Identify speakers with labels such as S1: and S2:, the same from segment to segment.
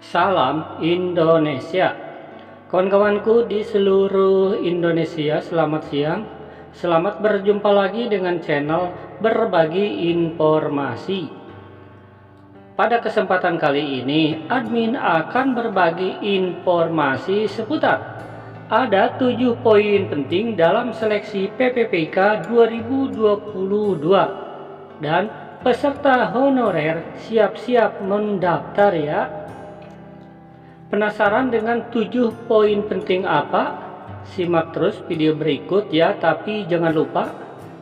S1: Salam Indonesia. Kawan-kawanku di seluruh Indonesia, selamat siang. Selamat berjumpa lagi dengan channel Berbagi Informasi. Pada kesempatan kali ini, admin akan berbagi informasi seputar ada 7 poin penting dalam seleksi PPPK 2022 dan peserta honorer siap-siap mendaftar ya. Penasaran dengan 7 poin penting apa? Simak terus video berikut ya, tapi jangan lupa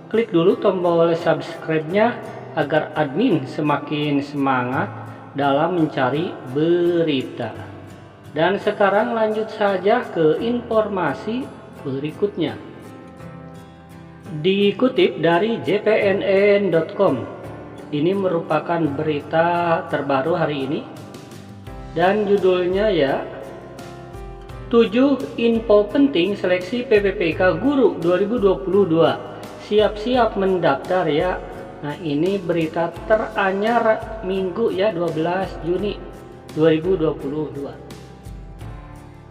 S1: klik dulu tombol subscribe-nya agar admin semakin semangat dalam mencari berita. Dan sekarang lanjut saja ke informasi berikutnya. Dikutip dari jpnn.com, ini merupakan berita terbaru hari ini. Dan judulnya ya, 7 info penting seleksi PPPK Guru 2022, siap-siap mendaftar ya. Nah, ini berita teranyar Minggu ya, 12 Juni 2022.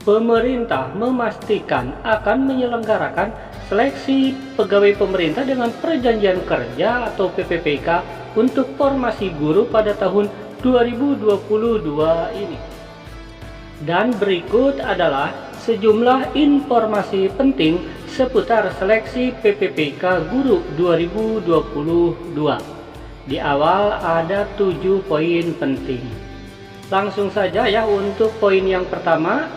S1: Pemerintah memastikan akan menyelenggarakan seleksi pegawai pemerintah dengan perjanjian kerja atau PPPK untuk formasi guru pada tahun 2022 ini. Dan berikut adalah sejumlah informasi penting seputar seleksi PPPK Guru 2022. Di awal ada 7 poin penting. Langsung saja ya untuk poin yang pertama,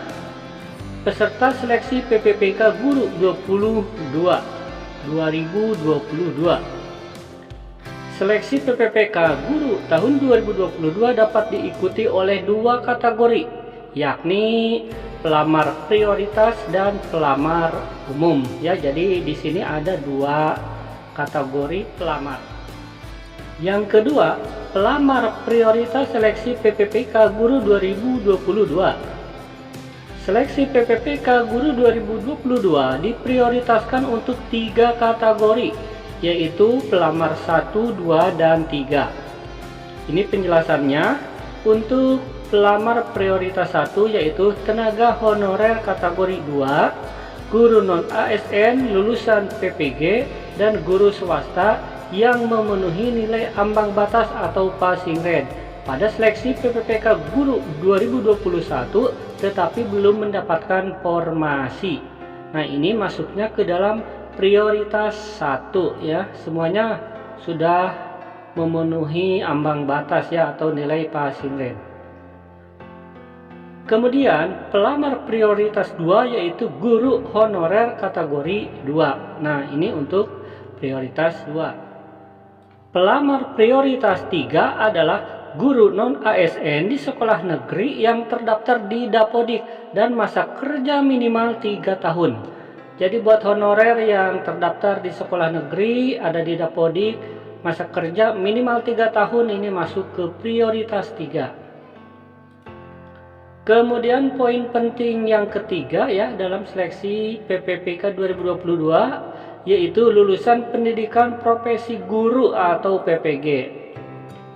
S1: peserta seleksi PPPK Guru 2022. Seleksi PPPK Guru tahun 2022 dapat diikuti oleh 2 kategori, yakni pelamar prioritas dan pelamar umum. Ya, jadi di sini ada 2 kategori pelamar. Yang kedua, pelamar prioritas seleksi PPPK Guru 2022. Seleksi PPPK Guru 2022 diprioritaskan untuk 3 kategori, yaitu pelamar 1, 2, dan 3. Ini penjelasannya. Untuk pelamar prioritas 1 yaitu tenaga honorer kategori 2, guru non ASN lulusan PPG, dan guru swasta yang memenuhi nilai ambang batas atau passing grade pada seleksi PPPK Guru 2021 tetapi belum mendapatkan formasi. Nah, ini masuknya ke dalam prioritas 1 ya, semuanya sudah memenuhi ambang batas ya atau nilai passing grade. Kemudian pelamar prioritas 2 yaitu guru honorer kategori 2. Nah, ini untuk prioritas 2. Pelamar prioritas 3 adalah guru non ASN di sekolah negeri yang terdaftar di Dapodik dan masa kerja minimal 3 tahun. Jadi buat honorer yang terdaftar di sekolah negeri, ada di Dapodik, masa kerja minimal 3 tahun, ini masuk ke prioritas 3. Kemudian poin penting yang ketiga ya dalam seleksi PPPK 2022 yaitu lulusan pendidikan profesi guru atau PPG.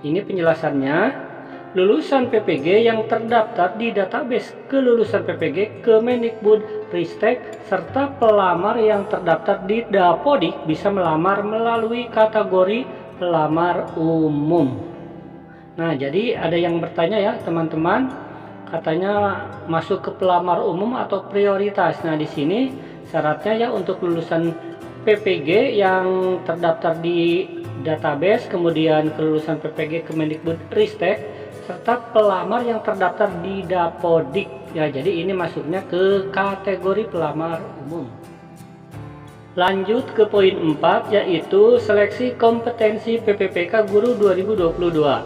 S1: Ini penjelasannya. Lulusan PPG yang terdaftar di database kelulusan PPG Kemendikbud Ristek serta pelamar yang terdaftar di Dapodik bisa melamar melalui kategori pelamar umum. Nah, jadi ada yang bertanya ya teman-teman, katanya masuk ke pelamar umum atau prioritas. Nah, di sini syaratnya ya untuk lulusan PPG yang terdaftar di database, kemudian kelulusan PPG Kemendikbud Ristek serta pelamar yang terdaftar di Dapodik. Ya, jadi ini masuknya ke kategori pelamar umum. Lanjut ke poin 4 yaitu seleksi kompetensi PPPK Guru 2022.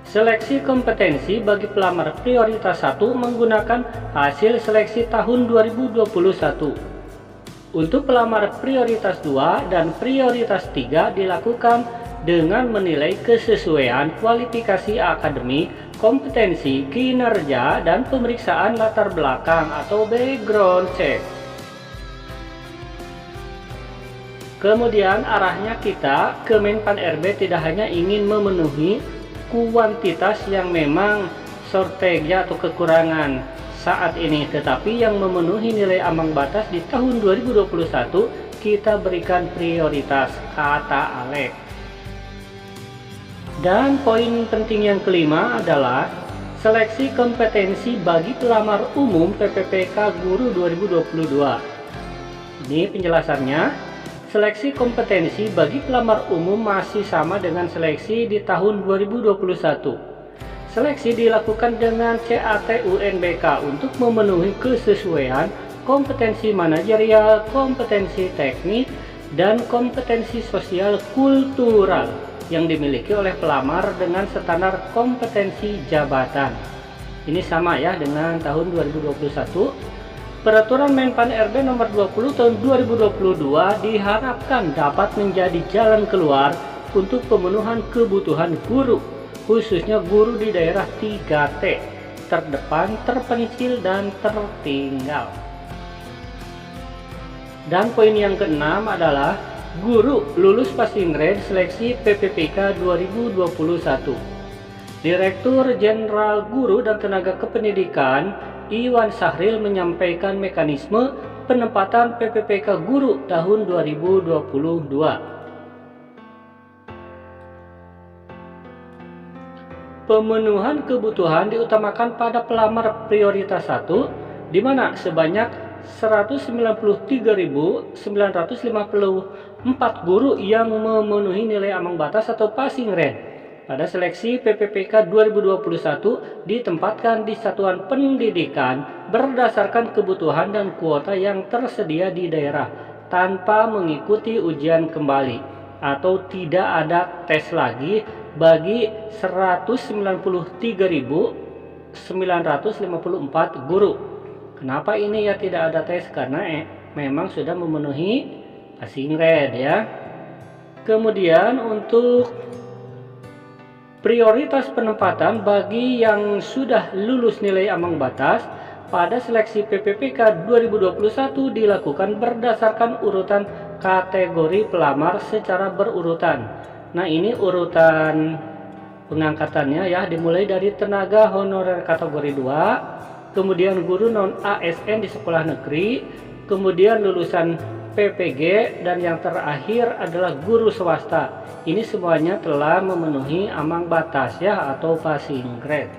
S1: Seleksi kompetensi bagi pelamar prioritas 1 menggunakan hasil seleksi tahun 2021. Untuk pelamar prioritas 2 dan prioritas 3 dilakukan dengan menilai kesesuaian kualifikasi akademik, kompetensi, kinerja, dan pemeriksaan latar belakang atau background check. Kemudian arahnya kita, Kemenpan RB tidak hanya ingin memenuhi kuantitas yang memang shortage atau kekurangan saat ini, tetapi yang memenuhi nilai ambang batas di tahun 2021 kita berikan prioritas, kata Alex. Dan poin penting yang kelima adalah seleksi kompetensi bagi pelamar umum PPPK Guru 2022. Ini penjelasannya. Seleksi kompetensi bagi pelamar umum masih sama dengan seleksi di tahun 2021. Seleksi dilakukan dengan CAT UNBK untuk memenuhi kesesuaian kompetensi manajerial, kompetensi teknik, dan kompetensi sosial kultural yang dimiliki oleh pelamar dengan standar kompetensi jabatan. Ini sama ya dengan tahun 2021. Peraturan Menpan RB nomor 20 tahun 2022 diharapkan dapat menjadi jalan keluar untuk pemenuhan kebutuhan guru, khususnya guru di daerah 3T, terdepan, terpencil, dan tertinggal. Dan poin yang keenam adalah guru lulus passing grade seleksi PPPK 2021. Direktur Jenderal Guru dan Tenaga Kependidikan Iwan Sahril menyampaikan mekanisme penempatan PPPK Guru tahun 2022. Pemenuhan kebutuhan diutamakan pada pelamar prioritas 1, di mana sebanyak 193.954 guru yang memenuhi nilai ambang batas atau passing grade pada seleksi PPPK 2021 ditempatkan di satuan pendidikan berdasarkan kebutuhan dan kuota yang tersedia di daerah tanpa mengikuti ujian kembali atau tidak ada tes lagi bagi 193.954 guru. Kenapa ini ya tidak ada tes? Karena memang sudah memenuhi passing grade ya. Kemudian untuk prioritas penempatan bagi yang sudah lulus nilai ambang batas pada seleksi PPPK 2021 dilakukan berdasarkan urutan kategori pelamar secara berurutan. Nah, ini urutan pengangkatannya ya, dimulai dari tenaga honorer kategori 2, kemudian guru non ASN di sekolah negeri, kemudian lulusan PPG, dan yang terakhir adalah guru swasta. Ini semuanya telah memenuhi ambang batas ya atau passing grade.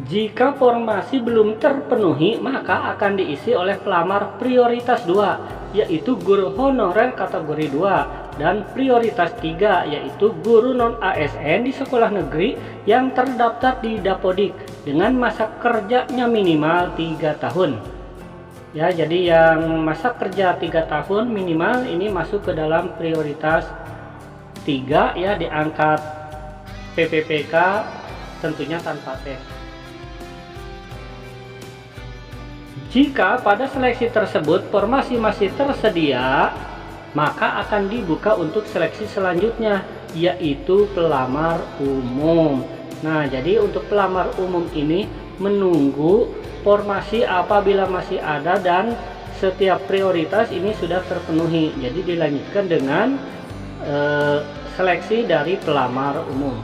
S1: Jika formasi belum terpenuhi, maka akan diisi oleh pelamar prioritas 2, yaitu guru honorer kategori 2, dan prioritas 3, yaitu guru non ASN di sekolah negeri yang terdaftar di Dapodik dengan masa kerjanya minimal 3 tahun. Ya, jadi yang masa kerja 3 tahun minimal ini masuk ke dalam prioritas 3 ya, diangkat PPPK tentunya tanpa tes. Jika pada seleksi tersebut formasi masih tersedia, maka akan dibuka untuk seleksi selanjutnya, yaitu pelamar umum. Nah, jadi untuk pelamar umum ini menunggu formasi apabila masih ada dan setiap prioritas ini sudah terpenuhi. Jadi dilanjutkan dengan seleksi dari pelamar umum.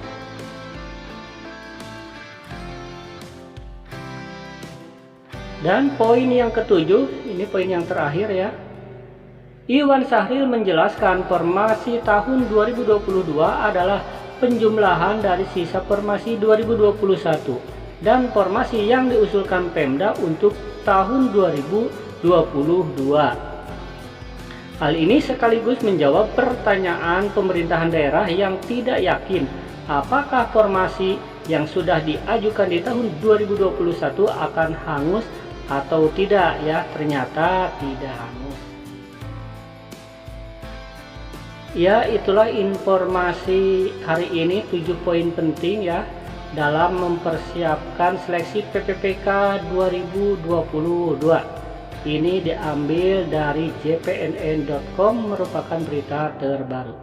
S1: Dan poin yang ketujuh, ini poin yang terakhir ya. Iwan Sahril menjelaskan formasi tahun 2022 adalah penjumlahan dari sisa formasi 2021 dan formasi yang diusulkan Pemda untuk tahun 2022. Hal ini sekaligus menjawab pertanyaan pemerintahan daerah yang tidak yakin apakah formasi yang sudah diajukan di tahun 2021 akan hangus atau tidak ya. Ternyata tidak hangus. Ya, itulah informasi hari ini, 7 poin penting ya dalam mempersiapkan seleksi PPPK 2022. Ini diambil dari jpnn.com, merupakan berita terbaru.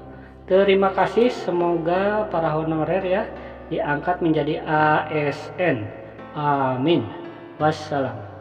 S1: Terima kasih, semoga para honorer ya diangkat menjadi ASN. Amin. Wassalam.